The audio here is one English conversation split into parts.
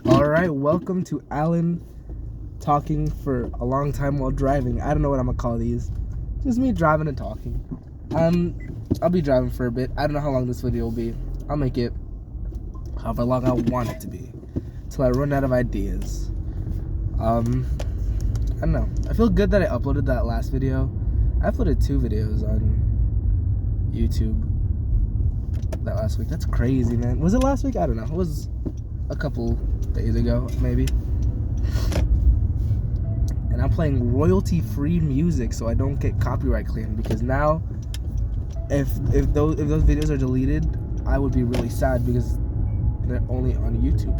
Alright, welcome to Alan talking for a long time while driving. I don't know what I'm gonna call these. Just me driving and talking. I'll be driving for a bit. I don't know how long this video will be. I'll make it however long I want it to be. Till I run out of ideas. I don't know. I feel good that I uploaded that last video. I uploaded 2 videos on YouTube that last week. That's crazy, man. Was it last week? I don't know. It was a couple days ago, maybe. And I'm playing royalty-free music so I don't get copyright claimed, because now if those videos are deleted, I would be really sad because they're only on YouTube.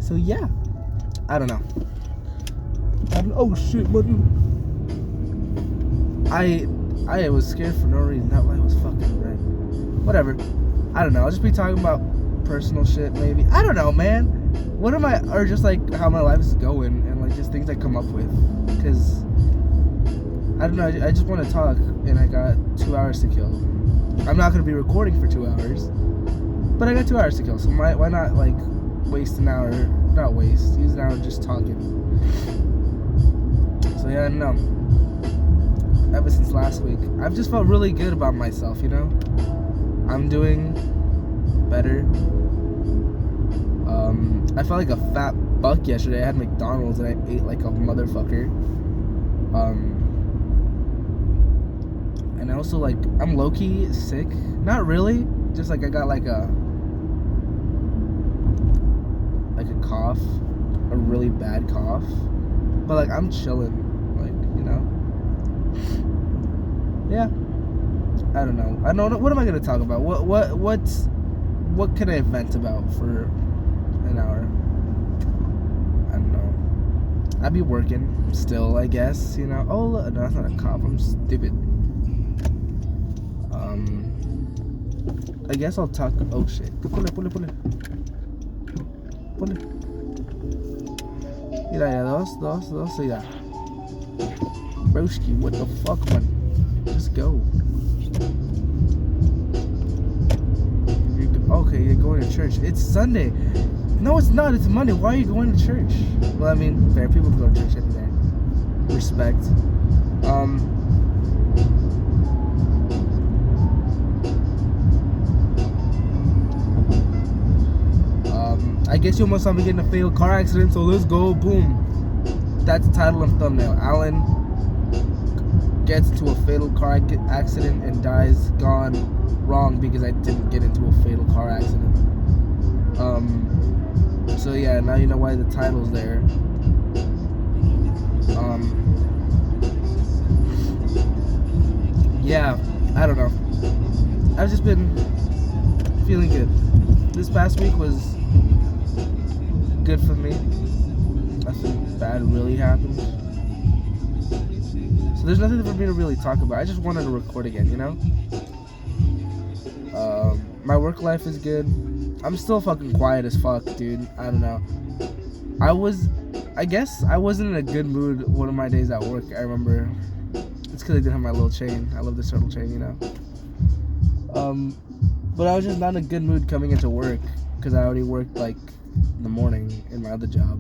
So yeah, I don't know. Oh shit, button. I was scared for no reason. That light was fucking red. Whatever. I don't know. I'll just be talking about personal shit, maybe. I don't know, man. What am I, or just like how my life is going and like just things I come up with. Because I don't know. I just want to talk, and I got 2 hours to kill. I'm not gonna be recording for 2 hours, but I got 2 hours to kill. So why not like waste an hour? Not waste. Use an hour just talking. So yeah, I don't know. Ever since last week, I've just felt really good about myself, you know? I'm doing better. I felt like a fat buck yesterday. I had McDonald's and I ate like a motherfucker. And I also like, I'm low-key sick. Not really, just like I got like a cough, a really bad cough. But like I'm chilling, like, you know? Yeah. I don't know. I don't know. What am I gonna talk about? What can I vent about for an hour? I don't know. I'd be working still, I guess. You know. Oh, no, that's not a cop. I'm stupid. I guess I'll talk. Oh shit. Pull it. Mira, dos. Mira. Broski, what the fuck, man? Just go. Okay, you're going to church. It's Sunday. No, it's not. It's Monday. Why are you going to church? Well, I mean, fair. People go to church every day. Respect. I guess you almost saw me get in a fatal car accident, so let's go. Boom. That's the title and thumbnail. Alan gets into a fatal car accident and dies gone wrong because I didn't get into a fatal car accident. So yeah, now you know why the title's there. Yeah, I don't know. I've just been feeling good. This past week was good for me. Nothing bad really happened. So there's nothing for me to really talk about. I just wanted to record again, you know? My work life is good. I'm still fucking quiet as fuck, dude. I don't know. I guess I wasn't in a good mood one of my days at work. I remember. It's because I didn't have my little chain. I love this turtle chain, you know? But I was just not in a good mood coming into work because I already worked like in the morning in my other job.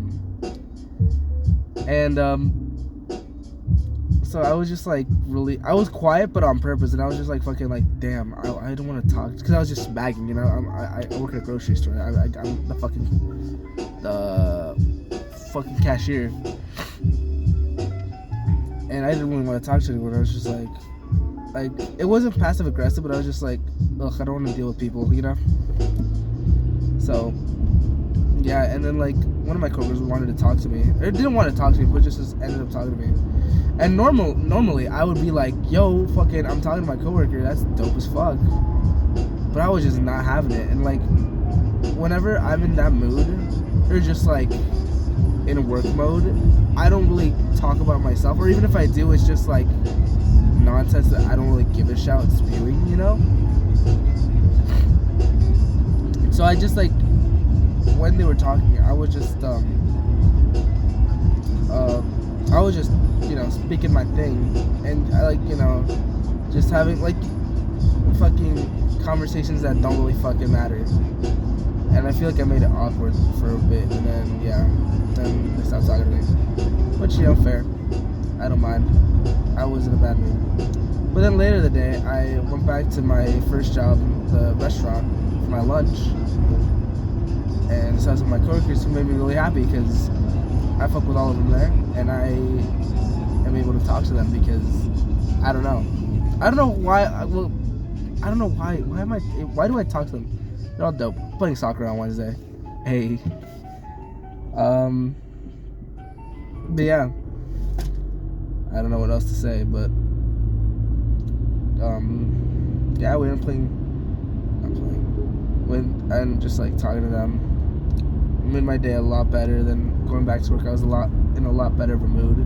And so I was just like I was quiet but on purpose, and I was just like fucking like, damn, I don't want to talk, because I was just bagging, you know. I work at a grocery store. I'm the fucking cashier, and I didn't really want to talk to anyone. I was just like it wasn't passive aggressive, but I was just like, ugh, I don't want to deal with people, you know. So yeah, and then like one of my coworkers wanted to talk to me, or didn't want to talk to me, but just ended up talking to me. And normally I would be like, yo, fucking, I'm talking to my coworker, that's dope as fuck. But I was just not having it. And like, whenever I'm in that mood, or just like in a work mode, I don't really talk about myself, or even if I do, it's just like nonsense that I don't really give a shout spewing, you know? So I just like, when they were talking, I was just you know, speaking my thing, and I like, you know, just having like fucking conversations that don't really fucking matter. And I feel like I made it awkward for a bit, and then they stopped talking to me. Which, fair. I don't mind. I was in a bad mood. But then later the day, I went back to my first job, the restaurant, for my lunch. And so I was with my coworkers, who made me really happy because I fuck with all of them there, and I am able to talk to them because I don't know why. I don't know why. Why do I talk to them? They're all dope. Playing soccer on Wednesday. Hey. But yeah. I don't know what else to say, but yeah, we ended up and just like talking to them. Made my day a lot better than going back to work. I was in a lot better of a mood.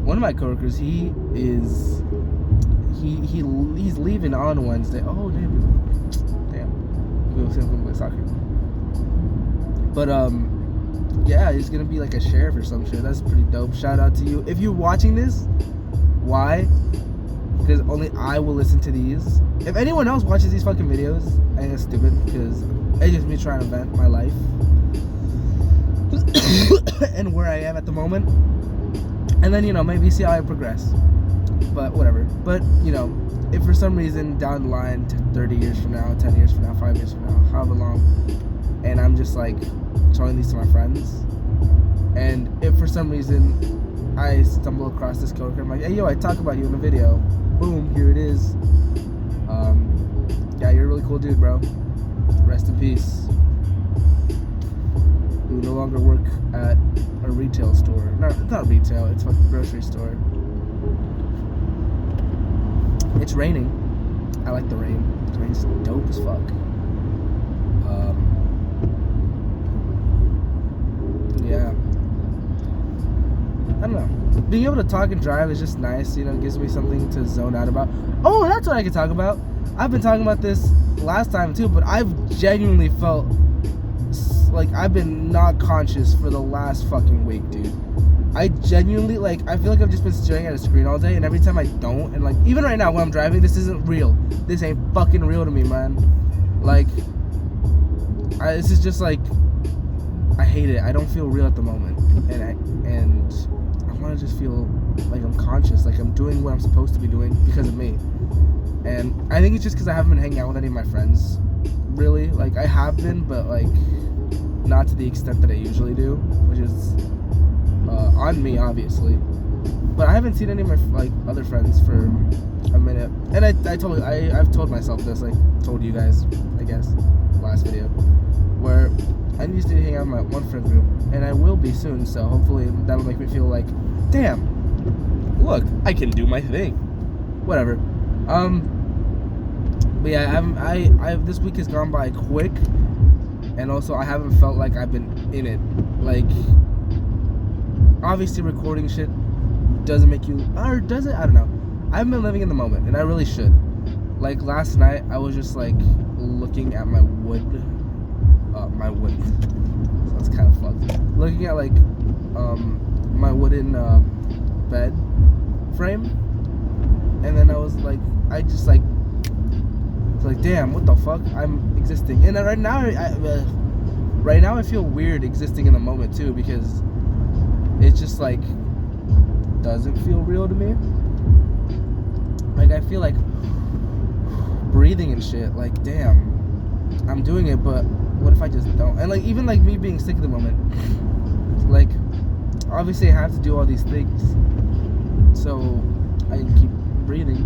One of my coworkers, he's leaving on Wednesday. Oh damn. We were going to play soccer. But yeah, he's gonna be like a sheriff or some shit. That's pretty dope. Shout out to you. If you're watching this, why? Because only I will listen to these. If anyone else watches these fucking videos, I think it's stupid because it's just me trying to vent my life and where I am at the moment. And then, maybe see how I progress. But whatever. But, if for some reason down the line, 30 years from now, 10 years from now, 5 years from now, however long, and I'm just like showing these to my friends, and if for some reason I stumble across this coworker, I'm like, hey yo, I talk about you in a video, boom, here it is. Yeah, you're a really cool dude, bro. Rest in peace. You no longer work at a retail store. No, it's not retail, it's a grocery store. It's raining. I like the rain. The rain's dope as fuck. Yeah. I don't know. Being able to talk and drive is just nice. It gives me something to zone out about. Oh, that's what I can talk about. I've been talking about this last time too, but I've genuinely felt like I've been not conscious for the last fucking week, dude. I genuinely, I feel like I've just been staring at a screen all day, and every time I don't, and even right now when I'm driving, this isn't real. This ain't fucking real to me, man. This is just I hate it. I don't feel real at the moment, and I want to just feel like I'm conscious, like I'm doing what I'm supposed to be doing because of me. And I think it's just because I haven't been hanging out with any of my friends, really. I have been, but not to the extent that I usually do, which is on me, obviously. But I haven't seen any of my other friends for a minute, and I've told myself this, told you guys, I guess, last video, where I used to hang out with my one friend group, and I will be soon, so hopefully that'll make me feel like, damn, look, I can do my thing. Whatever. But yeah, I this week has gone by quick, and also I haven't felt like I've been in it. Obviously recording shit doesn't make you, or does it? I don't know. I've been living in the moment, and I really should. Last night, I was just looking at my wood. So that's kind of fucked. Looking at my wooden bed frame, and then I was damn, what the fuck? I'm existing, and right now I feel weird existing in the moment too, because it's just doesn't feel real to me. I feel like breathing and shit. Damn, I'm doing it, but what if I just don't? And even me being sick at the moment, obviously I have to do all these things so I can keep breathing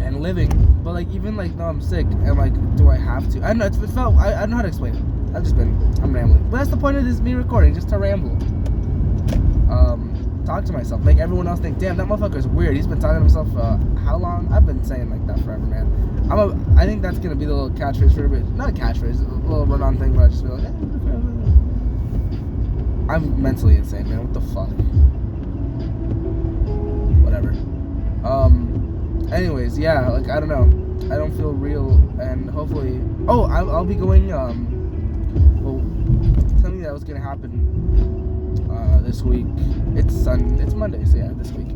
and living. But even though I'm sick, and do I have to? I don't know. It felt. I don't know how to explain it. I'm rambling. But that's the point of this, me recording, just to ramble. Talk to myself, make everyone else think, damn, that motherfucker's weird. He's been talking to himself how long? I've been saying that forever, man. I think that's gonna be the little catchphrase for everybody. Not a catchphrase, a little run-on thing where I just be like, I'm mentally insane, man. What the fuck? Whatever. Anyways, yeah, I don't know. I don't feel real, and hopefully. Oh, I'll be going. Well, something that was gonna happen this week. It's Monday, so yeah, this week.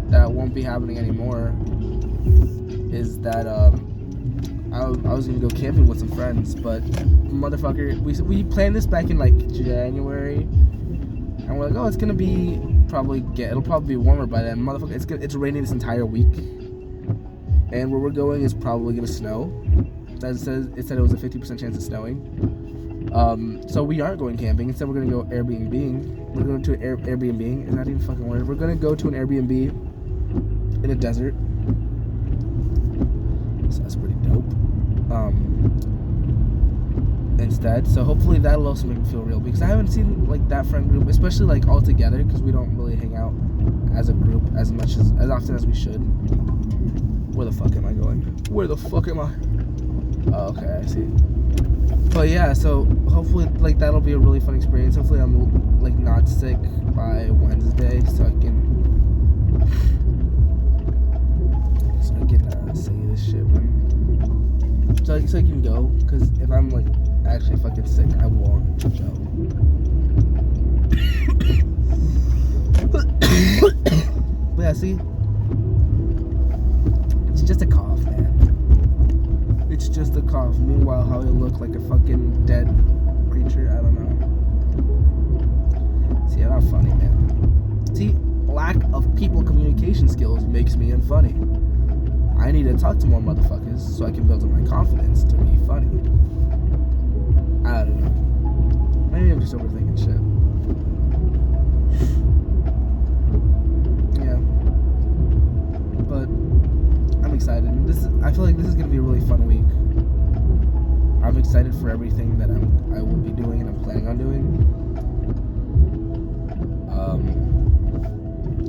That won't be happening anymore. Is that I was gonna go camping with some friends, but motherfucker, we planned this back in like January, and we're like, oh, it's gonna be it'll probably be warmer by then. Motherfucker, it's raining this entire week, and where we're going is probably gonna snow. It said it was a 50% chance of snowing. So we aren't going camping. Instead, we're gonna go Airbnb. We're going to an Airbnb. It's not even fucking word. We're gonna go to an Airbnb in a desert. So that's pretty dope. Instead, so hopefully that'll also make me feel real, because I haven't seen like that friend group, especially like all together, because we don't really hang out as a group as often as we should. Where the fuck am I going? Where the fuck am I? Oh, okay, I see. But yeah, so hopefully like that'll be a really fun experience. Hopefully I'm like not sick by Wednesday, so I can say this shit, man. So I can go, because if I'm like actually fucking sick, I won't go. But yeah, see, it's just a cough, man. It's just a cough. Meanwhile, how I look like a fucking dead creature, I don't know. See, I'm not funny, man. See, lack of people communication skills makes me unfunny. I need to talk to more motherfuckers so I can build up my confidence to be funny. I don't know. Maybe I'm just overthinking shit. Yeah. But I'm excited. I feel like this is gonna be a really fun week. I'm excited for everything that I will be doing and I'm planning on doing.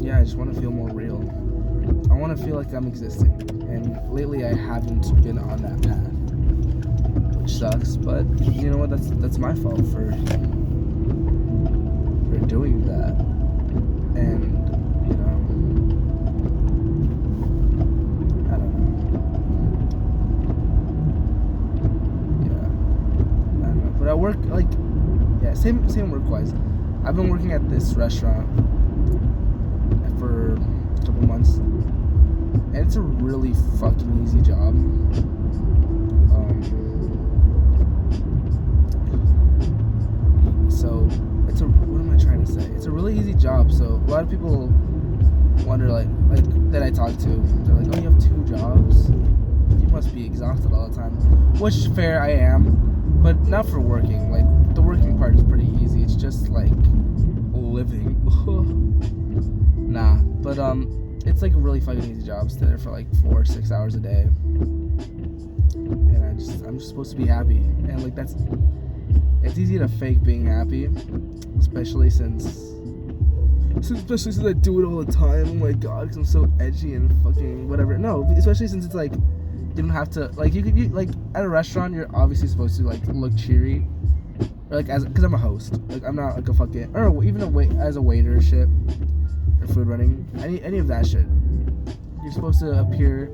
Yeah, I just want to feel more real. I want to feel like I'm existing, and lately I haven't been on that path, which sucks. But you know what? That's my fault for doing that, and you know, I don't know. Yeah, I don't know. But I work same work wise. I've been working at this restaurant for a couple months. And it's a really fucking easy job. So what am I trying to say? It's a really easy job. So a lot of people wonder, like that I talk to, they're like, oh, you have 2 jobs? You must be exhausted all the time. Which, fair, I am, but not for working. Like, the working part is pretty easy. It's just like living. Nah, but it's like a really fucking easy job. Stay there for like 4 or 6 hours a day, and I'm just supposed to be happy. And like it's easy to fake being happy, especially since I do it all the time. Oh my god, because I'm so edgy and fucking whatever. No, especially since it's like you don't have to, like, you like at a restaurant you're obviously supposed to like look cheery, or like because I'm a host. Like, I'm not like a fucking, or even as a waiter or shit. Or food running, any of that shit. You're supposed to appear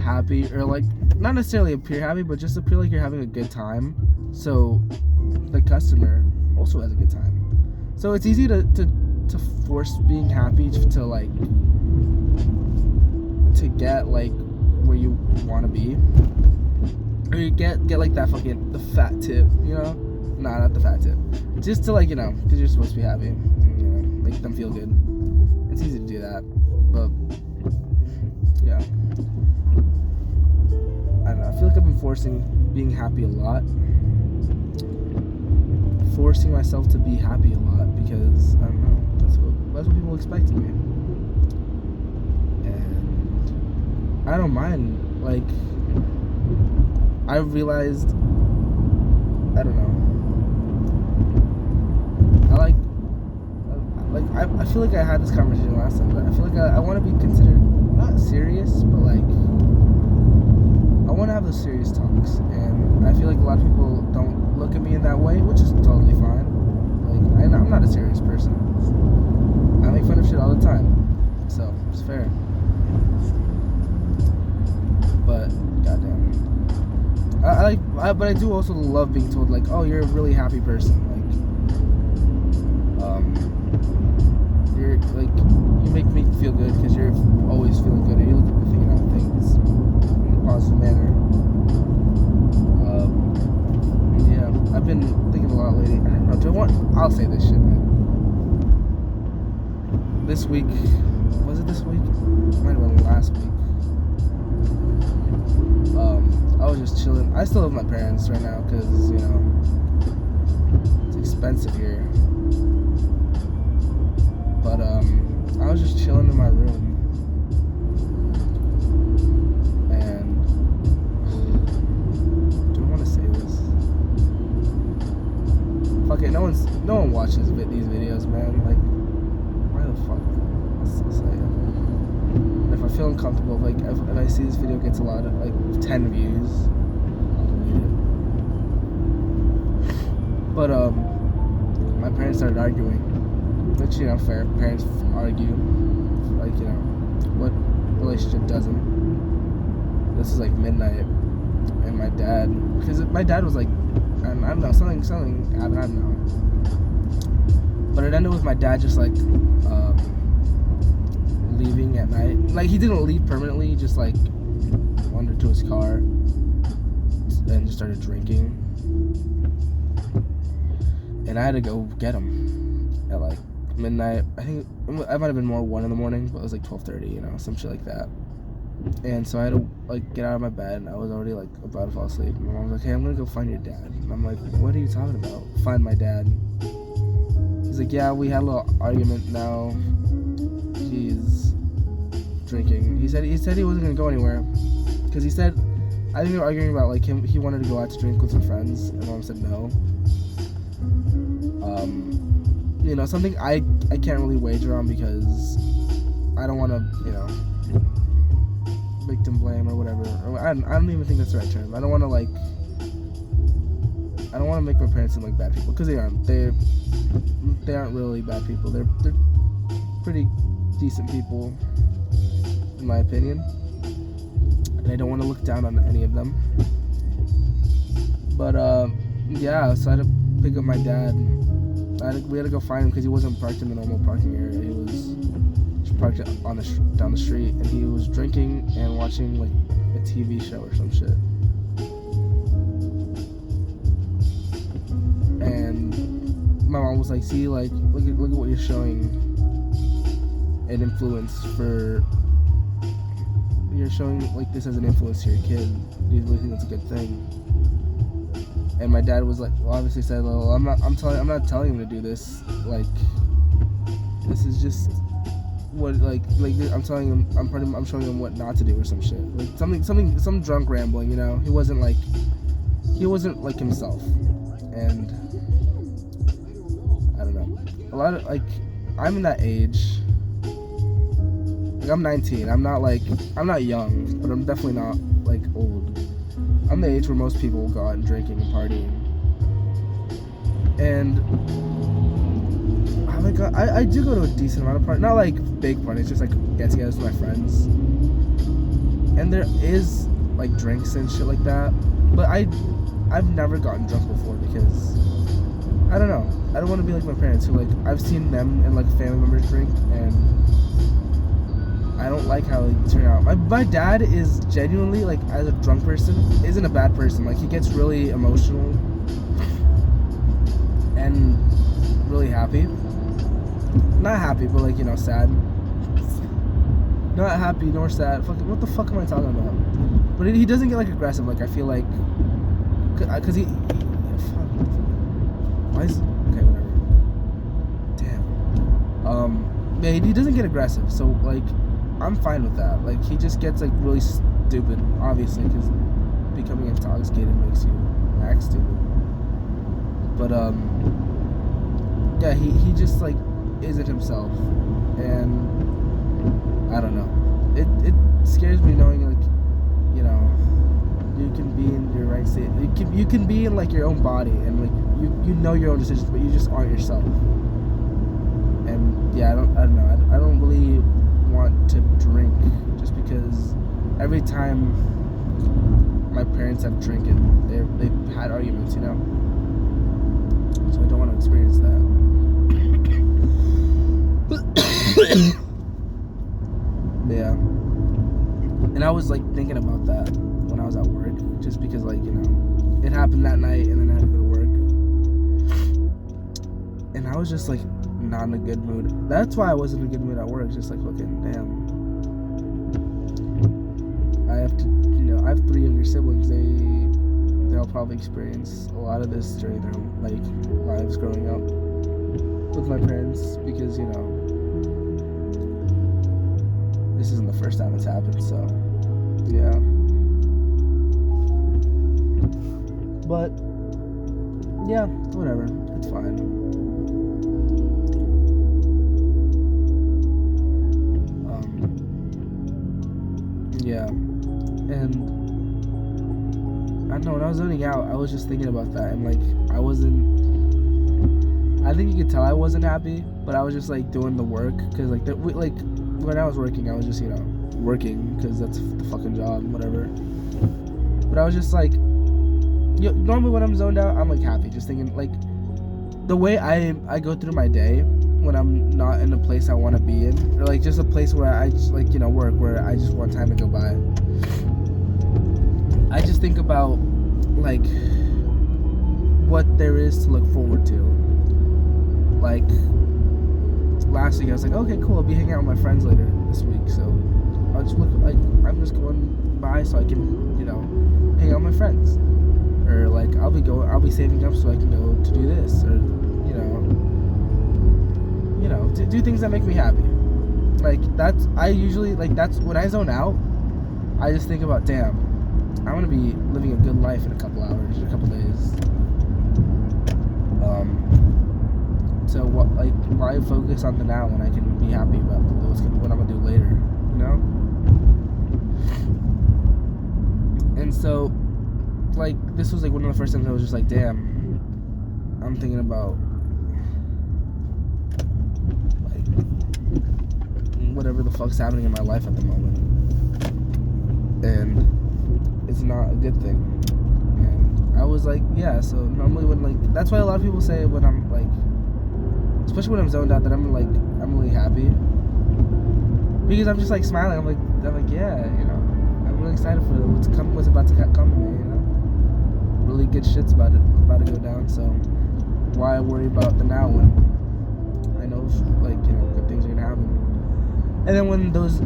happy, or like not necessarily appear happy, but just appear like you're having a good time, so the customer also has a good time. So it's easy to force being happy to like to get like where you want to be, or you get like that fucking the fat tip, you know? Nah, not the fat tip. Just to like, you know, because you're supposed to be happy, you know, make them feel good. It's easy to do that, but yeah, I don't know. I feel like I've been forcing being happy a lot, forcing myself to be happy a lot, because I don't know. That's what people expect of me, and I don't mind. Like, I realized, I don't know. I feel like I had this conversation last time, but I feel like I want to be considered not serious, but like I want to have those serious talks, and I feel like a lot of people don't look at me in that way, which is totally fine. Like, I'm not a serious person. I make fun of shit all the time, so it's fair. But goddamn, but I do also love being told like, oh, you're a really happy person. You're like, you make me feel good because you're always feeling good, and you look at thinking out things in a positive manner. I'll say this shit, man. This week, was it this week? It might have been last week. I was just chilling. I still live with my parents right now because, you know, it's expensive here. But I was just chilling in my room. And do I want to say this? Fuck it, no one watches these videos, man. Like, why the fuck? I'll still say it. And if I feel uncomfortable, like if I see this video gets a lot of like 10 views, I'll delete it. But my parents started arguing, which, you know, fair. Parents argue, like, you know, what relationship doesn't? This is like midnight, and my dad, because my dad was like, I don't know, something I don't know. But it ended with my dad just like leaving at night. Like, he didn't leave permanently, just like wandered to his car and just started drinking. And I had to go get him at like midnight. I think I might have been more 1 a.m, but it was like 12:30, you know, some shit like that. And so I had to like get out of my bed, and I was already like about to fall asleep. My mom was like, "Hey, I'm gonna go find your dad." And I'm like, "What are you talking about? Find my dad?" He's like, "Yeah, we had a little argument now. He's drinking." He said he wasn't gonna go anywhere because he said, I think they were arguing about like he wanted to go out to drink with some friends, and mom said no. You know, something I can't really wager on because I don't want to, you know, victim blame or whatever. Or I don't even think that's the right term. I don't want to make my parents seem like bad people, because they aren't. They aren't really bad people. They're pretty decent people, in my opinion, and I don't want to look down on any of them. But yeah, so I had to pick up my dad. We had to go find him because he wasn't parked in the normal parking area. He was just parked on down the street, and he was drinking and watching like a TV show or some shit. And my mom was like, "See, like, look at what you're showing an influence for. You're showing like this as an influence to your kid. Do you really think that's a good thing?" And my dad was like, well, obviously said, "Well, I'm not telling him to do this. Like, this is just what like I'm telling him. I'm showing him what not to do or some shit. Like some drunk rambling. You know, he wasn't like himself. And I don't know. A lot of like, I'm in that age. Like, I'm 19. I'm not young, but I'm definitely not like old. I'm the age where most people go out and drinking and partying. And I do go to a decent amount of parties. Not like big parties, just like get-togethers with my friends. And there is like drinks and shit like that. But I've never gotten drunk before because I don't know. I don't want to be like my parents who, like, I've seen them and like family members drink, and I don't like how they turn out. My dad is genuinely, like, as a drunk person, isn't a bad person. Like, he gets really emotional and really happy. Not happy, but like, you know, sad. Not happy nor sad. What the fuck am I talking about? But he doesn't get like aggressive. Like, I feel like, cause he why is okay, whatever. Damn. Yeah, he doesn't get aggressive. So like, I'm fine with that. Like, he just gets like really stupid, obviously, because becoming intoxicated makes you act stupid. But yeah, he just like isn't himself, and I don't know. It scares me knowing, like, you know, you can be in your right state. You can be in like your own body, and like you know your own decisions, but you just aren't yourself. And yeah, I don't know. I don't really want to drink just because every time my parents have drinking, they've had arguments, you know. So I don't want to experience that. Yeah. And I was like thinking about that when I was at work, just because, like, you know, it happened that night, and then I had to go to work. was just like not in a good mood. That's why I wasn't in a good mood at work. Just like fucking damn. I have 3 younger siblings. They'll probably experience a lot of this during their like lives growing up with my parents, because this isn't the first time it's happened. So yeah. But yeah, whatever. It's fine. Yeah. And I don't know, when I was zoning out, I was just thinking about that, and like I think you could tell I wasn't happy, but I was just like doing the work, because like when I was working, I was just working, because that's the fucking job, whatever. But I was just like, normally when I'm zoned out, I'm like happy, just thinking like the way I go through my day when I'm not in a place I want to be in, or like just a place where I just like work, where I just want time to go by. I just think about like what there is to look forward to. Like last week I was like, okay, cool, I'll be hanging out with my friends later this week, so I'll just look like I'm just going by so I can hang out with my friends, or like I'll be saving up so I can go to do this, or to do things that make me happy. Like that's when I zone out, I just think about, damn, I want to be living a good life in a couple hours, or a couple days. So why focus on the now when I can be happy about what I'm gonna do later, And so, like, this was like one of the first times I was just like, damn, I'm thinking about like whatever the fuck's happening in my life at the moment, and it's not a good thing. And I was like, yeah, so normally when that's why a lot of people say when I'm like, especially when I'm zoned out, that I'm really happy, because I'm just like smiling. I'm like yeah, I'm really excited for what's about to come to me. Really good shit's about to go down. So why worry about the now when I know good things are gonna happen? And then when those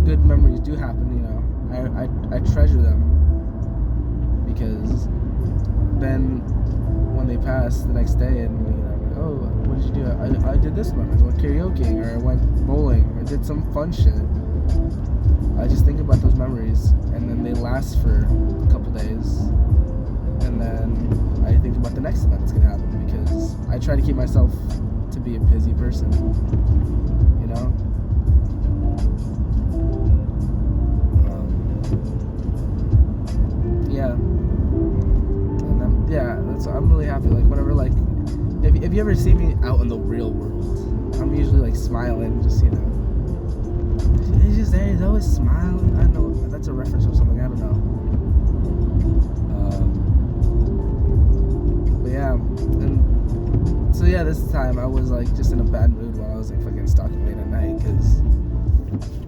good memories do happen, I treasure them, because then when they pass the next day and oh, what did you do? I did this one. I went karaoke, or I went bowling, or I did some fun shit. I just think about those memories, and then they last for a couple days, and then I think about the next event that's gonna happen, because I try to keep myself to be a busy person, and I'm really happy. Like whenever, like, if you ever see me out in the real world, I'm usually like smiling, just he's just there, he's always smiling. I don't know, that's a reference or something, I don't know. But yeah, and so yeah, this time I was like just in a bad mood while I was like fucking stalking late at night, because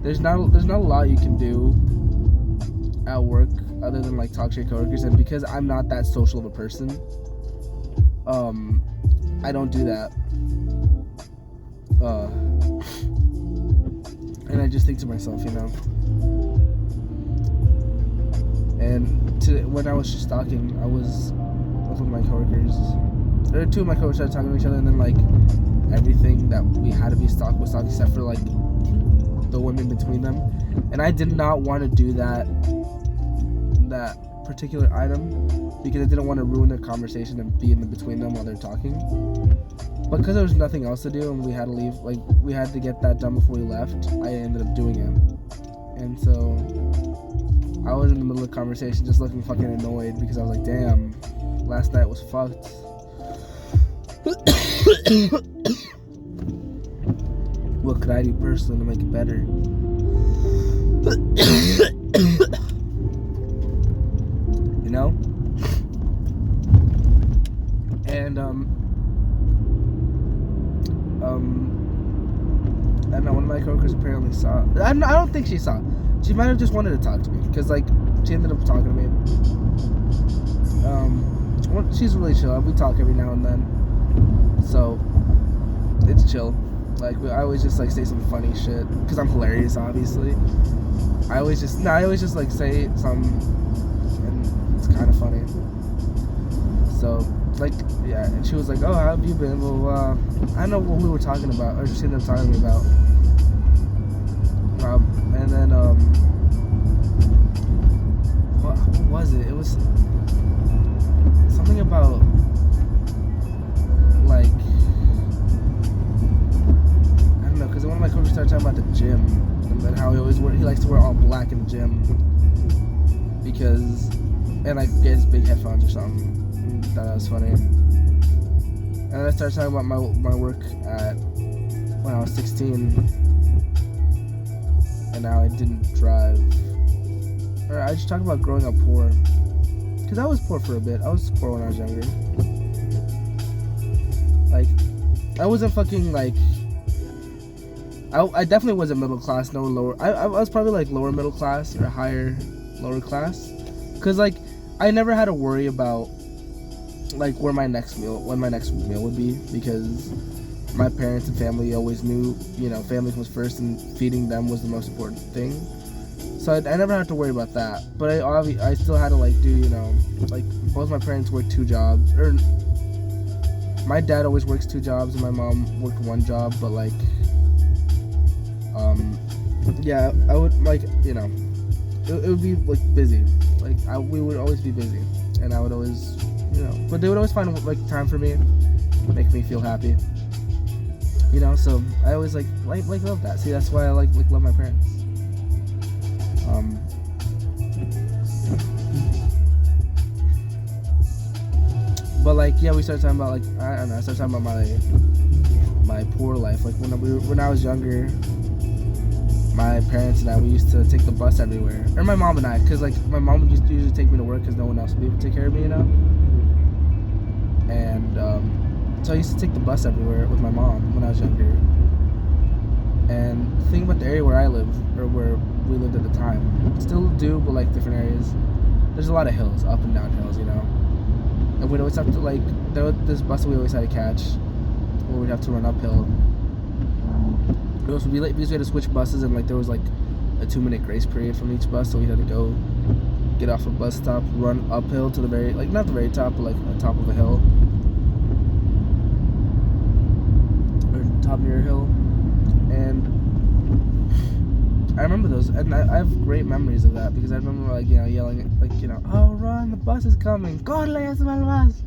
there's not a lot you can do at work other than like talk to your coworkers, and because I'm not that social of a person, I don't do that. And I just think to myself, and when I was just talking, I was with my coworkers, or 2 of my coworkers started talking to each other, and then like everything that we had to be stalked was stalked, except for like the women between them, and I did not want to do that particular item, because I didn't want to ruin their conversation and be in between them while they're talking. But because there was nothing else to do and we had to leave, like we had to get that done before we left, I ended up doing it. And so I was in the middle of the conversation just looking fucking annoyed, because I was like, damn, last night was fucked. What could I do personally to make it better? And one of my coworkers apparently saw. I don't think she saw. She might have just wanted to talk to me, because like she ended up talking to me. She's really chill. We talk every now and then. So it's chill. Like I always just like say some funny shit because I'm hilarious, obviously. I always just like say some, and it's kind of funny. So like yeah, and she was like, "Oh, how have you been?" Well, I don't know what we were talking about, or she ended up talking to me about. And then what was it? It was something about like I don't know, because one of my coaches started talking about the gym and then how he likes to wear all black in the gym because and like get his big headphones or something. I thought that was funny. And then I started talking about my work at when I was 16. And now I didn't drive. Or I just talk about growing up poor. Because I was poor for a bit. I was poor when I was younger. Like, I wasn't fucking like... I definitely wasn't middle class, no lower... I was probably like lower middle class or higher lower class. Because like, I never had to worry about like when my next meal would be. Because my parents and family always knew, you know, family was first and feeding them was the most important thing. So I never had to worry about that. But I still had to like do, you know, like both my parents worked 2 jobs. Or my dad always works 2 jobs and my mom worked 1 job. But like, yeah, I would like, you know, it would be like busy. Like we would always be busy, and I would always, you know, but they would always find like time for me, make me feel happy. You know, so I always like love that. See, that's why I like love my parents. But like, yeah, we started talking about like I don't know. I started talking about my poor life. Like when I was younger, my parents and I, we used to take the bus everywhere. Or my mom and I, because like my mom would usually take me to work because no one else would be able to take care of me, you know. And so I used to take the bus everywhere with my mom when I was younger. And the thing about the area where I live, or where we lived at the time, still do, but like different areas, there's a lot of hills, up and down hills, you know. And we'd always have to like, there was this bus we always had to catch, where we'd have to run uphill. It was be late because we had to switch buses, and like there was like a 2-minute grace period from each bus, so we had to go get off a bus stop, run uphill to the very, like not the very top, but like on top of a hill. Top near a hill. And I remember those, and I have great memories of that because I remember like, you know, yelling like, you know, "Oh, run, the bus is coming, corre, es el bus,"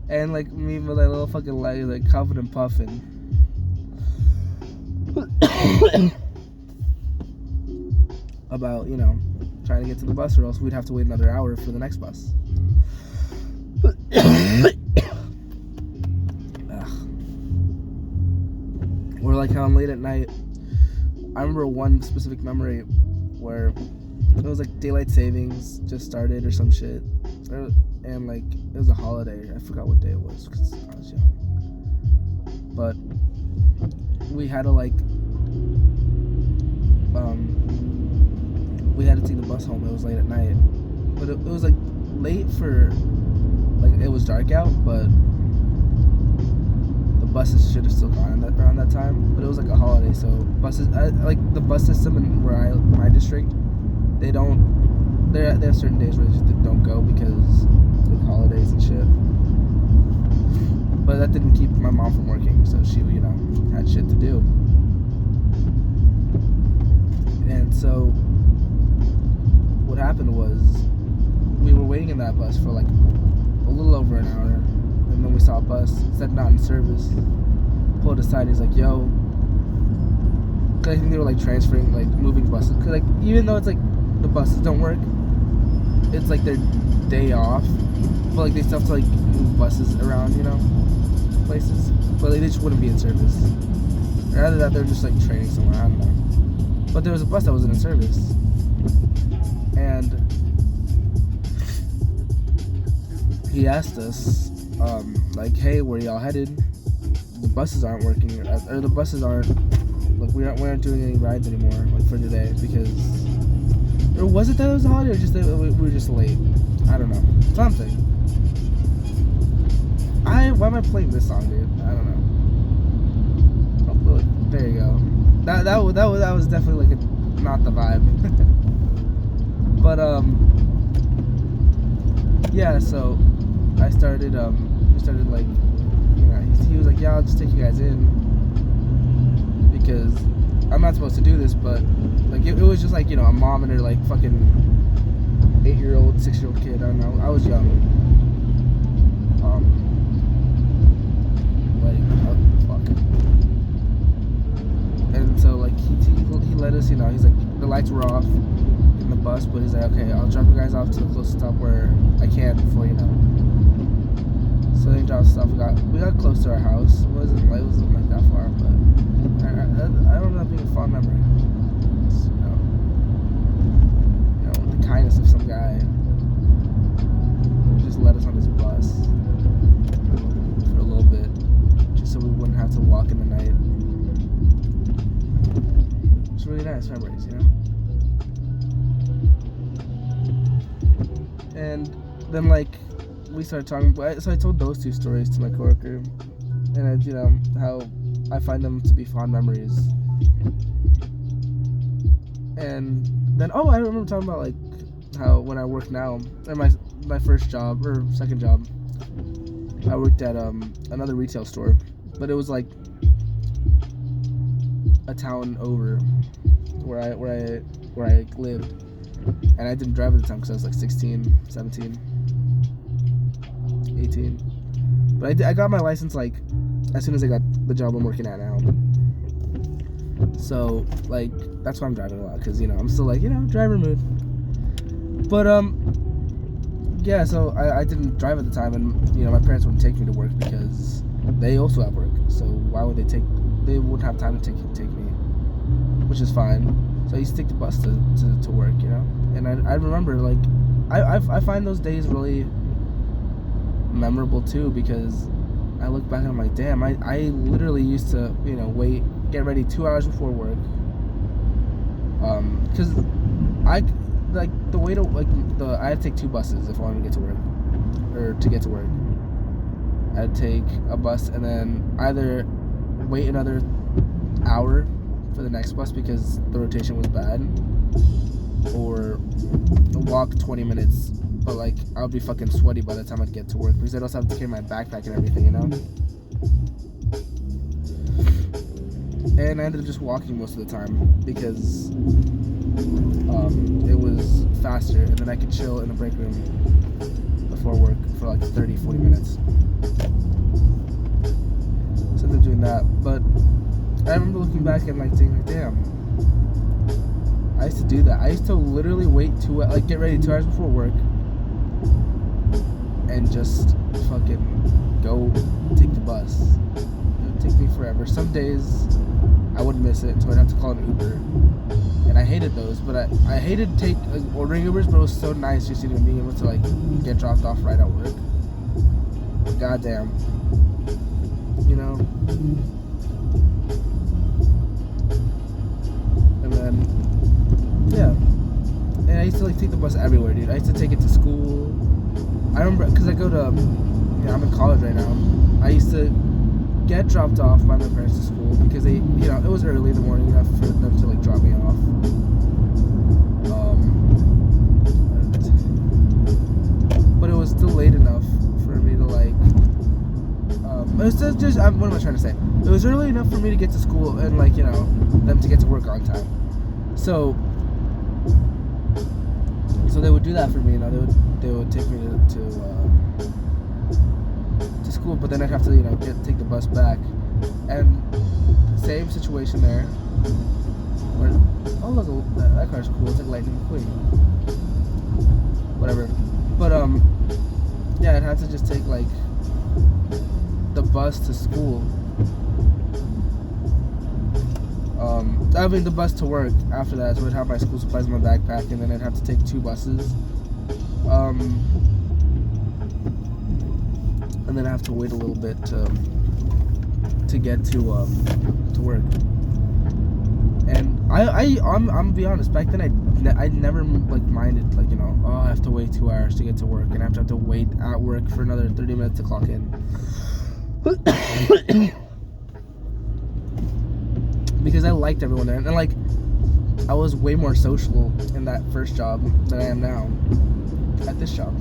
and like me with that little fucking light, like covered and puffing. About, you know, trying to get to the bus, or else we'd have to wait another hour for the next bus. Or like how I'm late at night. I remember one specific memory where it was like daylight savings just started or some shit, and like it was a holiday. I forgot what day it was because I was young. But we had to like we had to take the bus home. It was late at night, but it was like late for like it was dark out, but the buses should have still gone around that time. But it was like a holiday, so buses like the bus system in my district, they have certain days where they just don't go because of holidays and shit. But that didn't keep my mom from working, so she, you know, had shit to do. And so what happened was we were waiting in that bus for like a little over an hour, and then we saw a bus said not in service. Pulled aside, he's like, "Yo," because I think they were like transferring, like moving buses, because like even though it's like the buses don't work, it's like their day off, but like they still have to like move buses around, you know, places, but like, they just wouldn't be in service. Or either that, they're just like training somewhere, I don't know. But there was a bus that wasn't in service, and he asked us, like, "Hey, where y'all headed? The buses aren't working, or the buses aren't, like, we aren't doing any rides anymore, like, for today, because," or was it that it was a holiday, or just that we were just late? I don't know, something. Why am I playing this song, dude? I don't know. There you go. That was definitely like not the vibe. But yeah. So I started we started like, you know, he was like, yeah, I'll just take you guys in because I'm not supposed to do this, but like it was just like, you know, a mom and her like fucking 8-year-old, 6-year-old kid. I don't know. I was young. Like, oh, fuck. And so like he let us, you know, he's like, the lights were off in the bus, but he's like, okay, I'll drop you guys off to the closest stop where I can before, you know. So they dropped stuff. We got close to our house. It wasn't like that far, but I don't know, being a fond memory. It's, you know, the kindness of some guy who just let us on his bus for a little bit, just so we wouldn't have to walk in the night. It's really nice memories, you know. And then like we started talking. So I told those two stories to my coworker, and I, you know, how I find them to be fond memories. And then, I remember talking about like how when I work now, or my first job or second job, I worked at another retail store, but it was like a town over where I lived, and I didn't drive at the time because I was like 16, 17, 18. But I got my license like as soon as I got the job I'm working at now. So like that's why I'm driving a lot, because, you know, I'm still like, you know, driver mood. But yeah, so I didn't drive at the time, and, you know, my parents wouldn't take me to work because they also have work. So why would they wouldn't have time to take me, which is fine. So I used to take the bus to work, you know. And I remember like I find those days really memorable too, because I look back and I'm like, damn, I literally used to, you know, get ready 2 hours before work, because I like the way to like I had to take 2 buses if I wanted to get to work, or to get to work. I'd take a bus and then either wait another hour for the next bus because the rotation was bad, or walk 20 minutes. But like I would be fucking sweaty by the time I'd get to work because I'd also have to carry my backpack and everything, you know. And I ended up just walking most of the time because it was faster, and then I could chill in the break room before work for like 30-40 minutes. So I ended up doing that. But I remember looking back and like thinking, damn, I used to do that. I used to literally get ready 2 hours before work and just fucking go take the bus. It would take me forever. Some days I would miss it, so I'd have to call an Uber, and I hated those. But I hated ordering Ubers, but it was so nice just, you know, being able to like get dropped off right at work. Goddamn, you know. And then yeah, and I used to like take the bus everywhere, dude. I used to take it to school. I remember because I go to, I'm in college right now. I used to get dropped off by my parents to school because they, you know, it was early in the morning enough for them to like drop me off. But it was still late enough for me to like. It was just what am I trying to say? It was early enough for me to get to school and like, you know, them to get to work on time. So they would do that for me, you know. They would take me to school, but then I'd have to, you know, take the bus back. And same situation there. Where, oh look, that car's cool. It's like Lightning McQueen. Whatever. But yeah, I'd have to just take like the bus to school. I mean the bus to work after that, so I'd have my school supplies in my backpack, and then I'd have to take 2 buses. And then I have to wait a little bit to get to work. And I'm gonna be honest, back then I never like minded, like, you know, oh, I have to wait 2 hours to get to work, and I have to wait at work for another 30 minutes to clock in. because I liked everyone there, and like I was way more social in that first job than I am now at this job.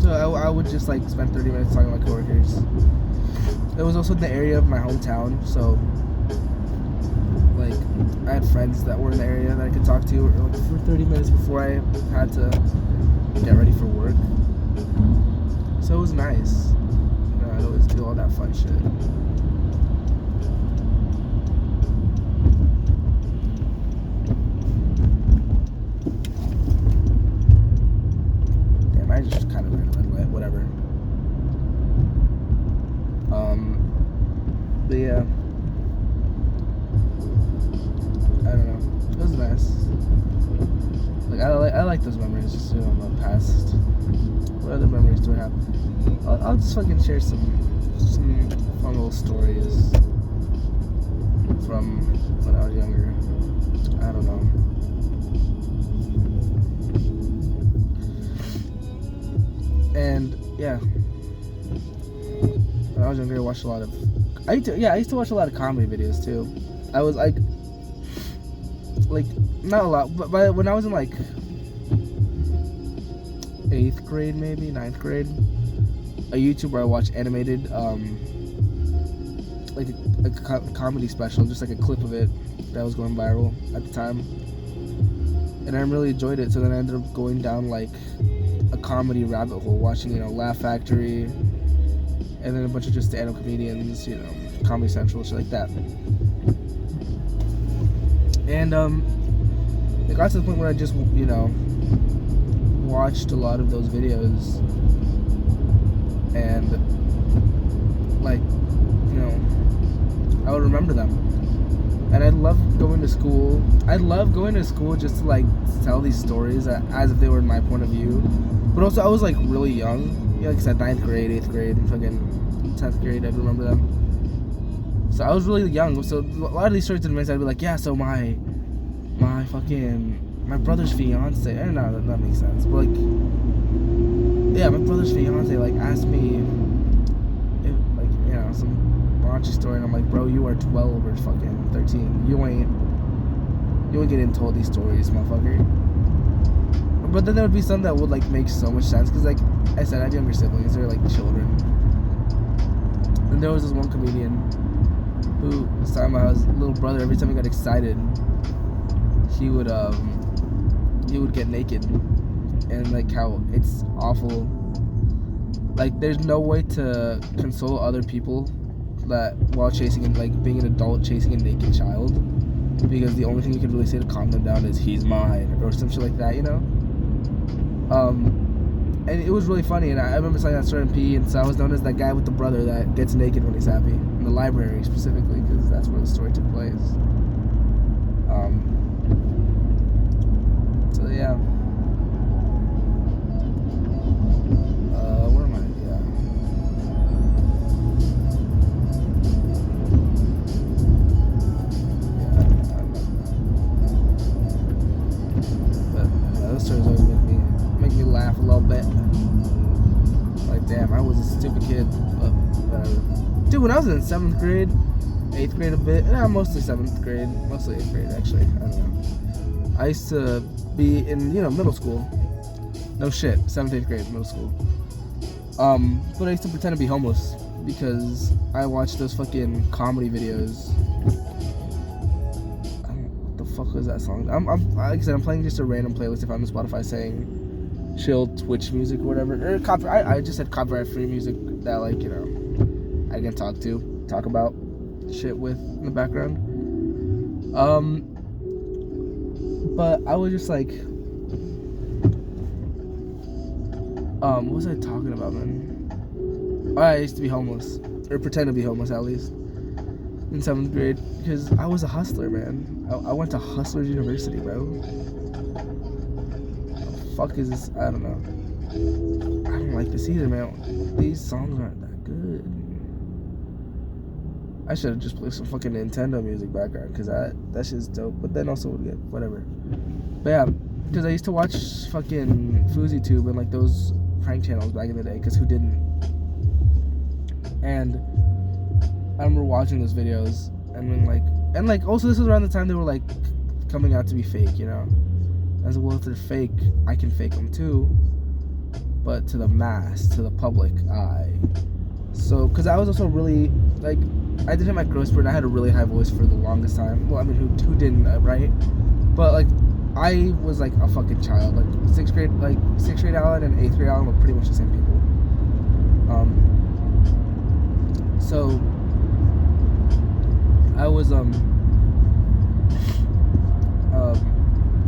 So I would just like spend 30 minutes talking to my coworkers. It was also in the area of my hometown, so like I had friends that were in the area that I could talk to like for 30 minutes before I had to get ready for work. So it was nice. You know, I'd always do all that fun shit. Damn, I just kind of ran a red light, whatever. But yeah, I don't know. It was nice. Like I like those memories. Just, you know, my past. What other memories do I have? I'll just fucking share some fun little stories from when I was younger. I don't know. And yeah, when I was younger, I watched a lot of. I used to watch a lot of comedy videos too. I was like not a lot, but when I was in like 8th grade, maybe 9th grade, a YouTuber I watched animated like a comedy special, just like a clip of it that was going viral at the time, and I really enjoyed it. So then I ended up going down like a comedy rabbit hole, watching, you know, Laugh Factory, and then a bunch of just stand-up comedians, you know, Comedy Central, shit like that. And it got to the point where I just, you know, watched a lot of those videos, and like, you know, I would remember them. And I love going to school. I love going to school just to like tell these stories as if they were in my point of view. But also I was like really young. You know, like I said, 9th grade, 8th grade, fucking 10th grade, I remember them. So I was really young. So a lot of these stories in my head, I'd be like, yeah, so my brother's fiance. I don't know, that makes sense. But like, yeah, my brother's fiance like asked me if, like, you know, some raunchy story, and I'm like, bro, you are 12 or fucking 13. You ain't getting told these stories, motherfucker. But then there would be some that would like make so much sense, because like I said, I had younger siblings. They're like children. And there was this one comedian who was talking about his little brother. Every time he got excited, he would get naked, and like how it's awful. Like there's no way to console other people that while chasing and like being an adult chasing a naked child, because the only thing you can really say to calm them down is "he's mine" or some shit like that, you know. And it was really funny, and I remember saying that story in PE, and so I was known as that guy with the brother that gets naked when he's happy, in the library specifically, because that's where the story took place. So yeah. Where am I? But those stories always make me laugh a little bit. Like, damn, I was a stupid kid, but whatever. Dude, when I was in 7th grade, 8th grade a bit, mostly 7th grade, mostly 8th grade actually, I don't know. I used to be in, you know, middle school. No shit, 7th, 8th grade, middle school. But I used to pretend to be homeless because I watched those fucking comedy videos. What the fuck was that song? Like I said, I'm playing just a random playlist if I'm on Spotify saying chill Twitch music or whatever. Or I just said copyright free music that, like, you know, I can talk about shit with in the background. But I was just like, what was I talking about, man? I used to be homeless, or pretend to be homeless at least, in 7th grade, because I was a hustler, man. I went to Hustlers University, bro. What the fuck is this? I don't know. I don't like this either, man. These songs aren't that good. I should have just played some fucking Nintendo music background, because that shit's dope, but then also would get whatever. But yeah, because I used to watch fucking FouseyTube and like those prank channels back in the day, because who didn't? And I remember watching those videos, and then like also this was around the time they were like coming out to be fake, you know. As well, if they're fake, I can fake them too, but to the mass, to the public eye. So, because I was also really, like, I did hit my growth spurt, and I had a really high voice for the longest time. Well, I mean, who didn't, right? But, like, I was, like, a fucking child. Like, 6th grade Alan and 8th grade Alan were pretty much the same people. So, I was,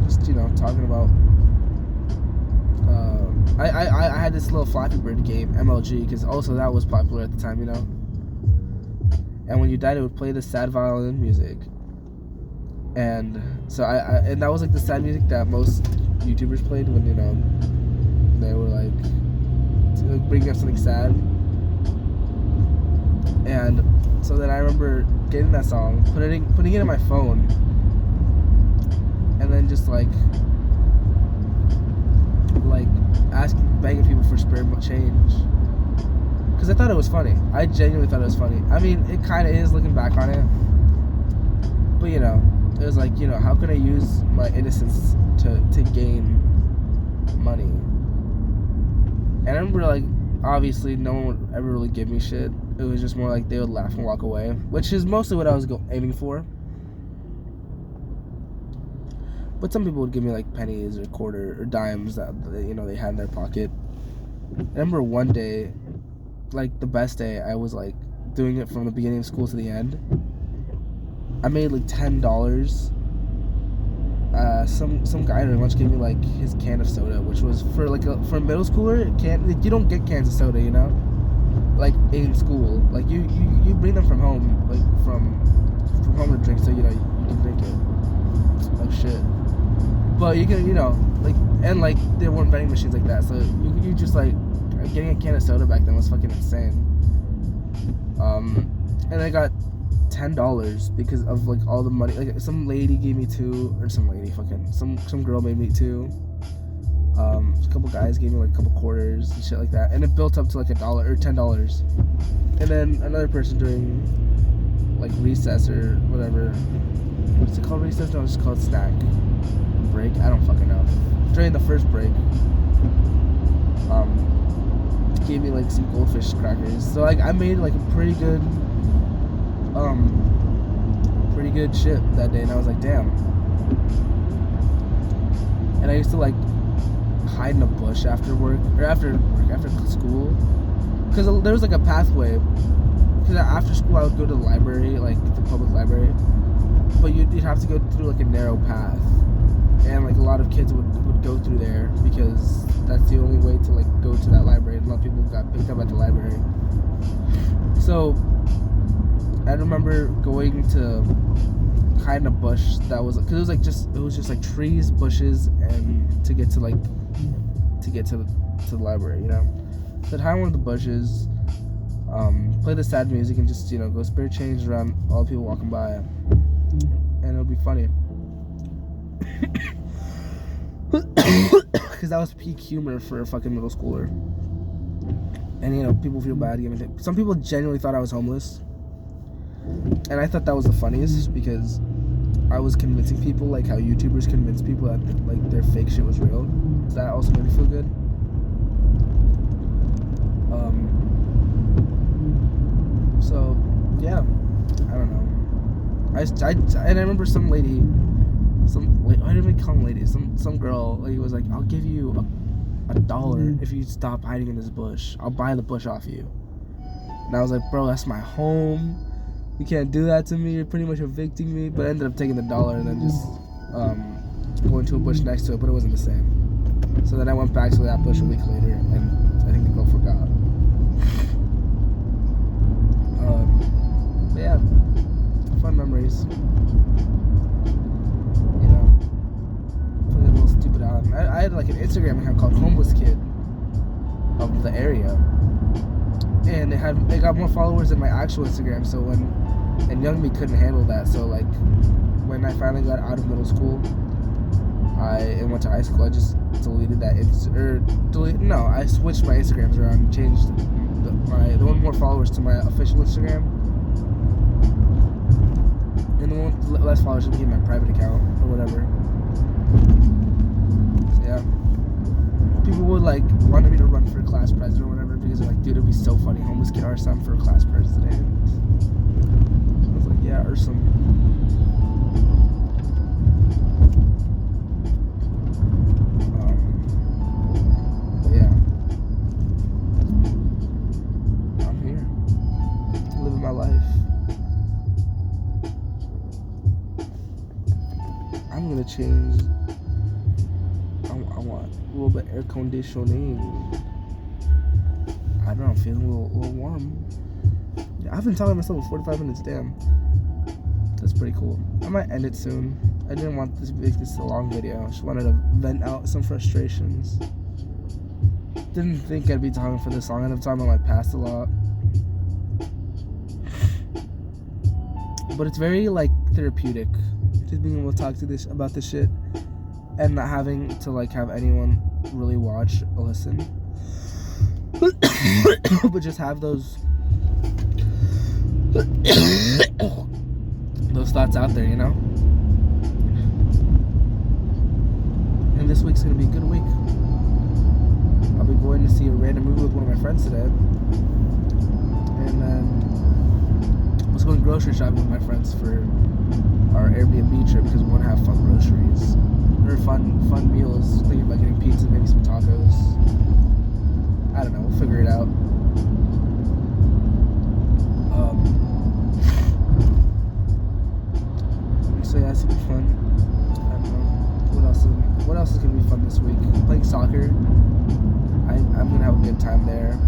just, you know, talking about, I had this little Flappy Bird game, MLG, because also that was popular at the time, you know. And when you died, it would play the sad violin music. And so and that was like the sad music that most YouTubers played when, you know, they were like bringing up something sad. And so then I remember getting that song, putting it in my phone, and then just like begging people for spare change, because I thought it was funny. I genuinely thought it was funny. I mean, it kind of is looking back on it, but you know, it was like, you know, how can I use my innocence to gain money? And I remember, like, obviously no one would ever really give me shit. It was just more like they would laugh and walk away, which is mostly what I was aiming for. But some people would give me like pennies or quarter or dimes that, you know, they had in their pocket. I remember one day, like the best day, I was like doing it from the beginning of school to the end. I made like $10. Some guy at lunch gave me like his can of soda, which was for like for a middle schooler. You don't get cans of soda, you know, like in school. Like you bring them from home, like from home to drink, so you know you can drink it. Oh shit. But you can, you know, like, and like there weren't vending machines like that, so you just like getting a can of soda back then was fucking insane. And I got $10 because of like all the money. Like some lady gave me $2, or some girl made me $2. A couple guys gave me like a couple quarters and shit like that, and it built up to like $1 or $10. And then another person during like recess or whatever. What's it called? Recess? No, it's called snack. Break? I don't fucking know. During the first break, gave me like some goldfish crackers. So like I made like a pretty good shit that day, and I was like, damn. And I used to like hide in a bush after school, because there was like a pathway. Because after school I would go to the library, like the public library, but you'd have to go through like a narrow path, and like a lot of kids would go through there because that's the only way to like go to that library, and a lot of people got picked up at the library. So I remember going to hide in a bush that was, because it was just like trees, bushes, and to get to the library, you know. So I'd hide in one of the bushes, play the sad music, and just, you know, go spare change around all the people walking by, and it'll be funny. Because that was peak humor for a fucking middle schooler. And, you know, people feel bad giving it. Some people genuinely thought I was homeless, and I thought that was the funniest, because I was convincing people like how YouTubers convince people that like their fake shit was real. So that also made me feel good. So yeah, I don't know. I remember some lady, I didn't even call them ladies. Some girl, like, was like, I'll give you $1 if you stop hiding in this bush. I'll buy the bush off you. And I was like, bro, that's my home. You can't do that to me. You're pretty much evicting me. But I ended up taking the $1 and then just going to a bush next to it, but it wasn't the same. So then I went back to that bush a week later, and I think the girl forgot. But yeah, fun memories. You know, putting a little stupid on. I had like an Instagram account called Homeless Kid of the area, and it got more followers than my actual Instagram. So and young me couldn't handle that. So like when I finally got out of middle school, and went to high school, I just deleted that I switched my Instagrams around and changed the one more followers to my official Instagram. And the one with less followers should be my private account or whatever. So yeah. People would like wanted me to run for class president or whatever because they're like, dude, it'd be so funny, homeless kid our son for class president. I was like, yeah, Ursum. But yeah, I'm here, living my life. I'm gonna change. I want a little bit air conditioning. I don't know, I'm feeling a little warm. Yeah, I've been talking to myself for 45 minutes, damn. That's pretty cool. I might end it soon. I didn't want this to make this a long video. I just wanted to vent out some frustrations. Didn't think I'd be talking for this long. I ended up talking about my past a lot. But it's very, like, therapeutic. Just being able to talk to this about this shit. And not having to, like, have anyone really watch or listen. But just have those thoughts out there, you know? And this week's gonna be a good week. I'll be going to see a random movie with one of my friends today. And then I was going grocery shopping with my friends for our Airbnb trip because we want to have fun groceries. Or fun meals. Thinking about getting pizza, maybe some tacos. I don't know, we'll figure it out. So yeah, it's gonna be fun. I don't know. What else is gonna be fun this week? Playing soccer. I'm gonna have a good time there.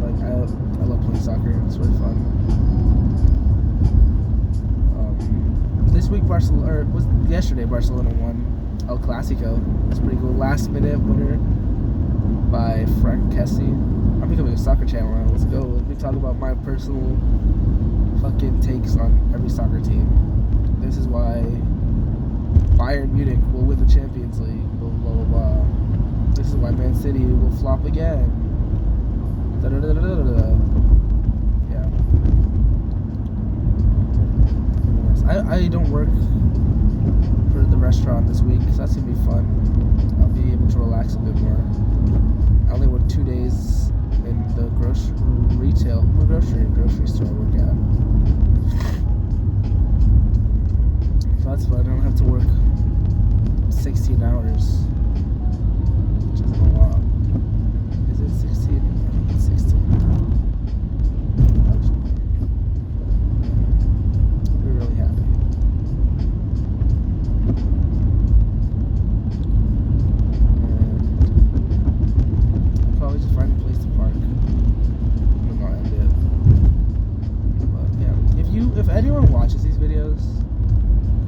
Like I love playing soccer. It's really fun. This week yesterday Barcelona won El Clasico. It's pretty cool. Last minute winner by Frank Kessie. I'm becoming a soccer channel now. Let's go. Let me talk about my personal fucking takes on every soccer team. This is why Bayern Munich will win the Champions League. Blah blah blah blah. This is why Man City will flop again. Da da da da da da. Yeah. I don't work for the restaurant this week, so that's gonna be fun. I'll be able to relax a bit more. I only work 2 days in the grocery store I work at. So that's fun. I don't have to work 16 hours, which isn't a lot. Is it 16? I think it's 16. We're really happy. And I'll probably just find a place to park. And I'll end it. But yeah, if anyone watches these videos,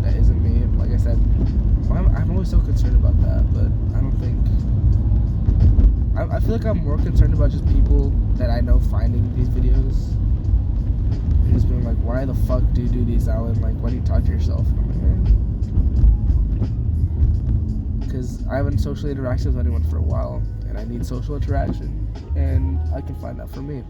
that isn't me. Like I said, I'm always so concerned about that, but I don't think. I feel like I'm more concerned about just people that I know finding these videos and just being like, why the fuck do you do these, Alan? Like, why do you talk to yourself? And I'm like, because I haven't socially interacted with anyone for a while, and I need social interaction, and I can find that for me.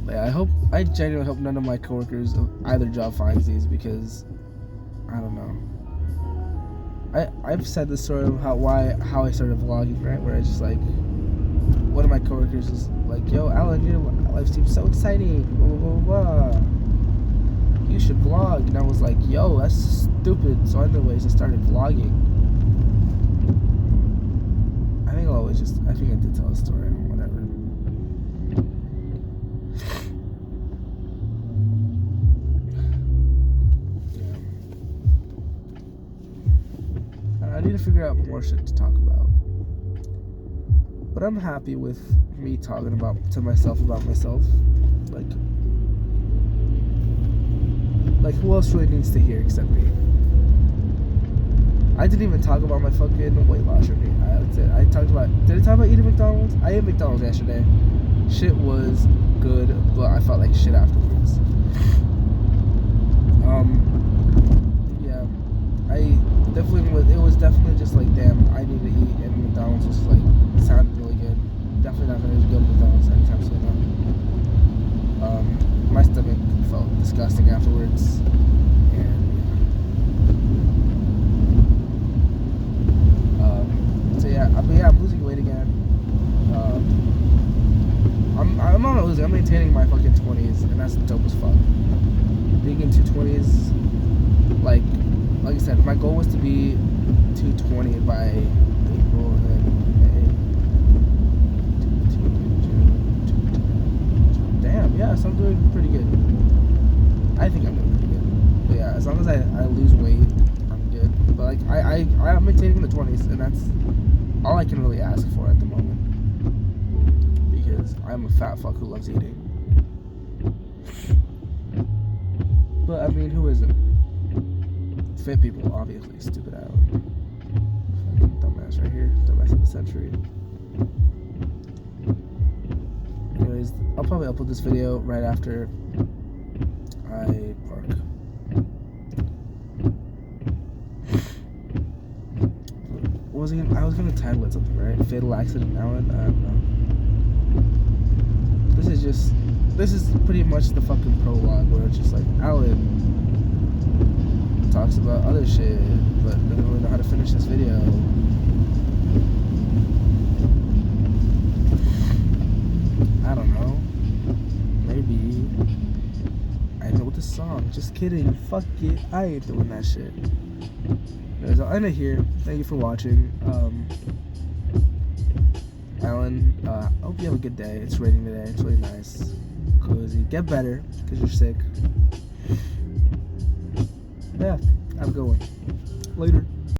But yeah, I genuinely hope none of my coworkers of either job finds these, because I don't know. I've said the story of how I started vlogging, right? Where I just like, one of my coworkers is like, yo, Alan, your life seems so exciting, blah blah blah blah. You should vlog, and I was like, yo, that's stupid. So anyways, I started vlogging. I think I did tell a story, whatever. I need to figure out more shit to talk about. But I'm happy with me talking to myself about myself. Like who else really needs to hear except me? I didn't even talk about my fucking weight loss journey. Did I talk about eating McDonald's? I ate McDonald's yesterday. Shit was good, but I felt like shit afterwards. Yeah, it was definitely just like, damn, I need to eat, and McDonald's was like, sounded really good. Definitely not gonna go to McDonald's anytime soon. I'm losing weight again. I'm not losing. I'm maintaining my fucking 20s, and that's dope as fuck. Being in 220s, like I said, my goal was to be 220 by April and May. Damn, yeah, so I'm doing pretty good. I think I'm doing pretty good. But yeah, as long as I lose weight, I'm good. But like I'm maintaining the 20s, and that's all I can really ask for at the moment. Because I'm a fat fuck who loves eating. But I mean, who isn't? Fit people, obviously. Stupid out. Dumbass right here. Dumbass of the century. Anyways, I'll probably upload this video right after I park. I was gonna title it something, right? Fatal accident, Alan? I don't know. This is pretty much the fucking prologue where it's just like Alan talks about other shit, but doesn't really know how to finish this video. I don't know. Maybe I know the song. Just kidding. Fuck it. I ain't doing that shit. Anyways, I'll end it here. Thank you for watching. Alan, I hope you have a good day. It's raining today. It's really nice. Cozy. Get better, because you're sick. Yeah, have a good one. Later.